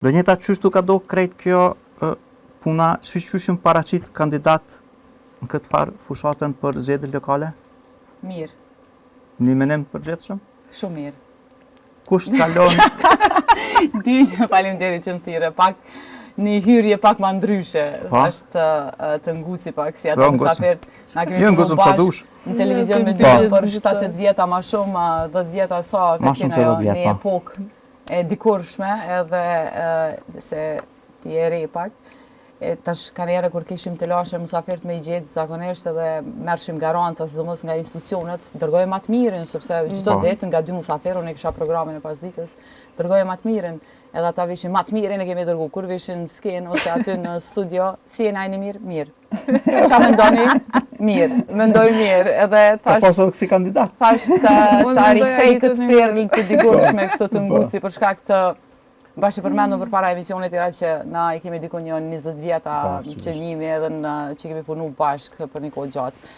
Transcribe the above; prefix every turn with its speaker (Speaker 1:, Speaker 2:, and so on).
Speaker 1: Blenjeta, qështu ka do krejt kjo puna, qështu paraqit kandidat në këtë farë fushatën për zgjedhjet lokale?
Speaker 2: Mirë.
Speaker 1: Një menim të përgjithshëm?
Speaker 2: Shumë mirë.
Speaker 1: Kush të kalon?
Speaker 2: Dynjë, faleminderit që më thirrë, pak një hyrje pak ma ndryshe, është të nguci pak, si ata mysafir, na kemi punuar bashkë në televizion me dy për 7-8 vjeta ma shumë, 10 vjeta sa, ka qenë ajo një epokë e dikurshme, edhe se ti e re pak. Tash kanjere kur kishim të lashe musafirët me i gjetë zakonisht edhe mershim garanca, sidomos nga institucionet, dërgoj ma të mirin, sepse çdo ditë nga 2 musafirë, unë e kisha programin e pasditës, dërgoj ma të mirin, edhe ata vishin ma të mirin e kemi dërgu, kur vishin në skenë ose aty në studio, si e najni mirë? Mirë. Qa mendoni? Mirë, mendoj mirë, edhe thash...
Speaker 1: Ka pasur kësi kandidat?
Speaker 2: Thash ta rikthej këtë perl të dikurshme kështu të nguci për shkak të bashkë përmendu për para emisionit tjera që na i kemi dikun një 20 vjeta që njimi edhe që kemi punu bashkë për një kohë gjatë.